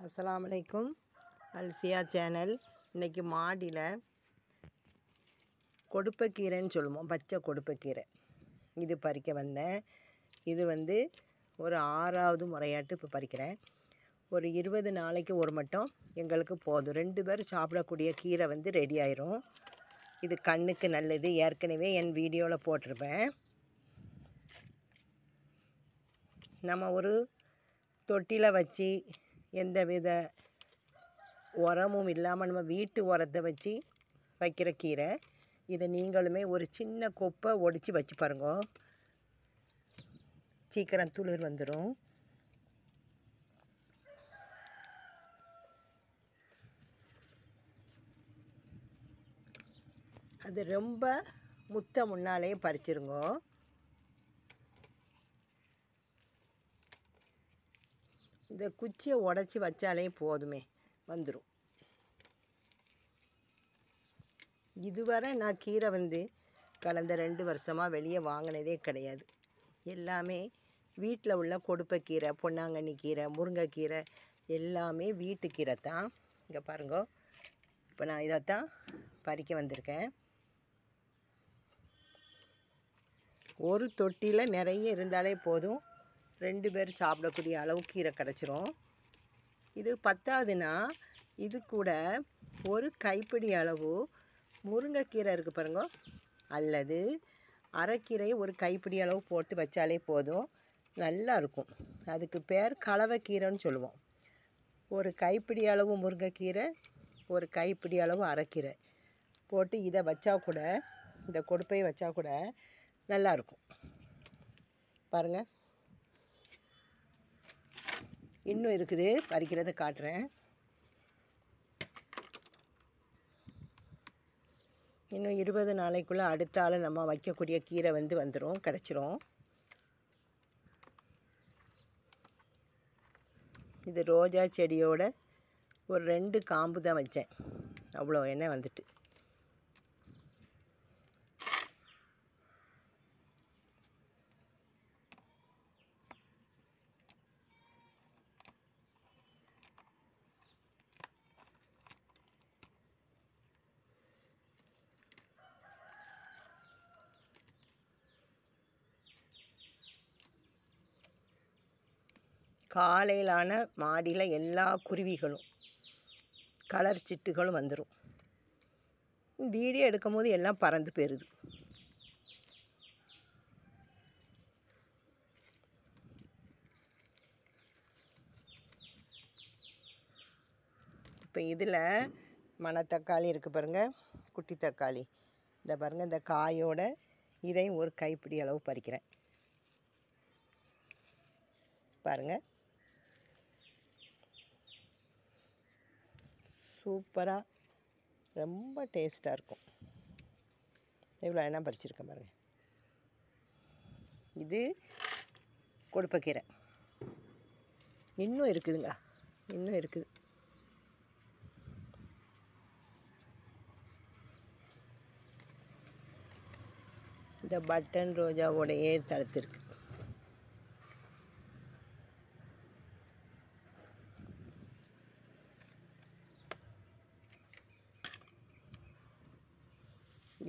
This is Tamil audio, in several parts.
அஸ்ஸலாமு அலைக்கும். அல்சியா சேனல். இன்றைக்கி மாடியில் கொடுப்பக்கீரைன்னு சொல்லுவோம், பச்சை கொடுப்பக்கீரை. இது பறிக்க வந்தேன். இது ஒரு 6வது முறையாட்டு இப்போ பறிக்கிறேன். ஒரு 20 நாளைக்கு ஒரு மட்டும் எங்களுக்கு போதும். 2 பேர் சாப்பிடக்கூடிய கீரை ரெடி ஆயிரும். இது கண்ணுக்கு நல்லது. ஏற்கனவே என் வீடியோவில் போட்டிருப்பேன். நம்ம ஒரு தொட்டியில் வச்சு எந்த வித உரமும் இல்லாமல் நம்ம வீட்டு உரத்தை வச்சு வைக்கிற கீரை. இதை நீங்களுமே ஒரு சின்ன கொப்பை ஒடிச்சு வச்சு பாருங்க, சீக்கிரம் துளிர் வந்துடும். அது ரொம்ப முத்த முன்னாலே பறிச்சிருங்க. இந்த குச்சியை உடச்சி வச்சாலே போதுமே, வந்துடும். இதுவரை நான் கீரை கடந்த 2 வருஷமாக வெளியே வாங்கினதே கிடையாது. எல்லாமே வீட்டில் உள்ள கொடுப்பக்கீரை, பொன்னாங்கண்ணி கீரை, முருங்கைக்கீரை எல்லாமே வீட்டுக்கீரை தான். இங்கே பாருங்க, இப்போ நான் இதைத்தான் பறிக்க வந்திருக்கேன். ஒரு தொட்டியில் நிறைய இருந்தாலே போதும், 2 பேர் சாப்பிடக்கூடிய அளவு கீரை கிடச்சிரும். இது பத்தாதுன்னா இது கூட ஒரு கைப்பிடி அளவு முருங்கைக்கீரை இருக்குது பாருங்க, அல்லது அரைக்கீரை ஒரு கைப்பிடி அளவு போட்டு வச்சாலே போதும், நல்லா இருக்கும். அதுக்கு பேர் கலவைக்கீரைன்னு சொல்லுவோம். ஒரு கைப்பிடி அளவு முருங்கைக்கீரை, ஒரு கைப்பிடி அளவு அரைக்கீரை போட்டு இதை வச்சா கூட, இந்த கொடுப்பையை வச்சா கூட நல்லாயிருக்கும். பாருங்கள், இன்னும் இருக்குது, பறிக்கிறத காட்டுறேன். இன்னும் 20 நாளைக்குள்ளே அடுத்த ஆள் நம்ம வைக்கக்கூடிய கீரை வந்துடும், கிடச்சிரும். இது ரோஜா செடியோட ஒரு 2 காம்பு தான் வச்சேன், அவ்வளோ எண்ணெய் வந்துட்டு. காலையிலான மாடியில் எல்லா குருவிகளும் கலர் சிட்டுகளும் வந்துடும். வீடியோ எடுக்கும் போது எல்லாம் பறந்து போயிடுது. இப்போ இதில் மணத்தக்காளி இருக்குது பாருங்கள், குட்டி தக்காளி. இந்த பாருங்கள், இந்த காயோட இதையும் ஒரு கைப்பிடி அளவு பறிக்கிறேன். பாருங்கள், சூப்பராக ரொம்ப டேஸ்ட்டாக இருக்கும். எவ்வளோ எண்ணெய் பறிச்சிருக்கேன் பாருங்கள். இது கொடுப்பக்கீரை. இன்னும் இருக்குதுங்க, இன்னும் இருக்குது. இந்த பட்டன் ரோஜாவோடையே தடுத்துருக்கு.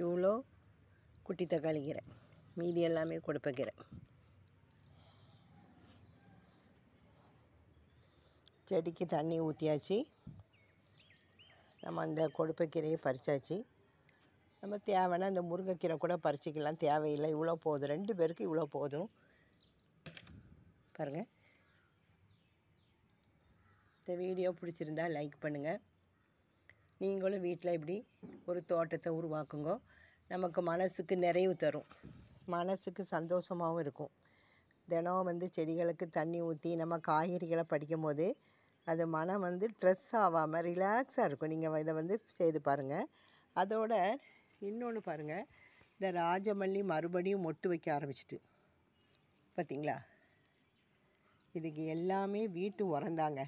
இவ்வளோ குட்டி தக்காளி கீரை, மீதி எல்லாமே கொடுப்பக்கீரை. செடிக்கு தண்ணி ஊற்றியாச்சு. நம்ம அந்த கொடுப்பக்கீரையை பறிச்சாச்சு. நம்ம தேவைன்னா இந்த முருங்கைக்கீரை கூட பறிச்சிக்கலாம், தேவையில்லை. இவ்வளோ போதும், 2 பேருக்கு இவ்வளோ போதும். பாருங்கள், இந்த வீடியோ பிடிச்சிருந்தா லைக் பண்ணுங்கள். நீங்களும் வீட்டில் இப்படி ஒரு தோட்டத்தை உருவாக்குங்க. நமக்கு மனசுக்கு நிறைவு தரும், மனசுக்கு சந்தோஷமாகவும் இருக்கும். தினம் செடிகளுக்கு தண்ணி ஊற்றி நம்ம காய்கறிகளை படிக்கும் போது அது மனம் ஸ்ட்ரெஸ் ஆகாமல் ரிலாக்ஸாக இருக்கும். நீங்கள் இதை செய்து பாருங்கள். அதோட இன்னொன்று பாருங்கள், இந்த ராஜமல்லி மறுபடியும் மொட்டு வைக்க ஆரம்பிச்சிட்டு பார்த்திங்களா. இதுக்கு எல்லாமே வீட்டு உரந்தாங்க.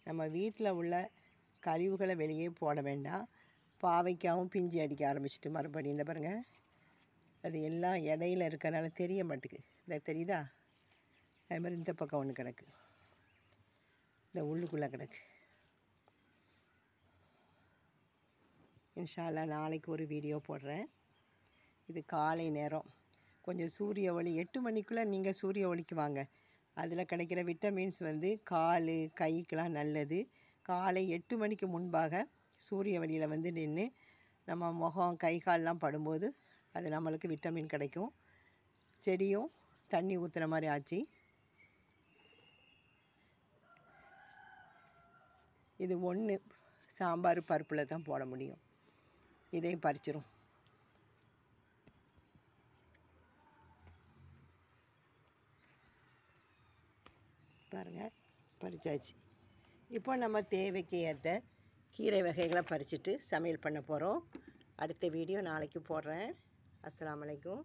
நம்ம வீட்டில் உள்ள கழிவுகளை வெளியே போட வேண்டாம். பாவைக்காவும் பிஞ்சு அடிக்க ஆரம்பிச்சிட்டு மறுபடியும் இந்த பாருங்கள், அது எல்லாம் இடையில இருக்கிறனால தெரிய மாட்டுக்கு. இதை தெரியுதா? அது மாதிரி இந்த பக்கம் ஒன்று கிடக்கு. இந்த உள்ளுக்குள்ளே கிடக்கு. இன்ஷா அல்லாஹ் நாளைக்கு ஒரு வீடியோ போடுறேன். இது காலை நேரம், கொஞ்சம் சூரிய ஒளி 8 மணிக்குள்ளே நீங்கள் சூரிய ஒளிக்கு வாங்க. அதில் கிடைக்கிற விட்டமின்ஸ் வந்து கால் கைக்கெலாம் நல்லது. காலை 8 மணிக்கு முன்பாக சூரிய ஒளியில் வந்து நின்று நம்ம முகம் கை கால்லாம் படும்போது அது நம்மளுக்கு விட்டமின் கிடைக்கும். செடியும் தண்ணி ஊற்றுற மாதிரி ஆச்சு. இது ஒன்று சாம்பார் பருப்பில் தான் போட முடியும். இதையும் பறிச்சிரும். பாருங்கள், பறிச்சாச்சு. இப்போ நம்ம தேவைக்கு ஏற்ற கீரை வகைகளை பறிச்சுட்டு சமையல் பண்ண போகிறோம். அடுத்த வீடியோ நாளைக்கு போடுறேன். அஸ்ஸலாமு அலைக்கும்.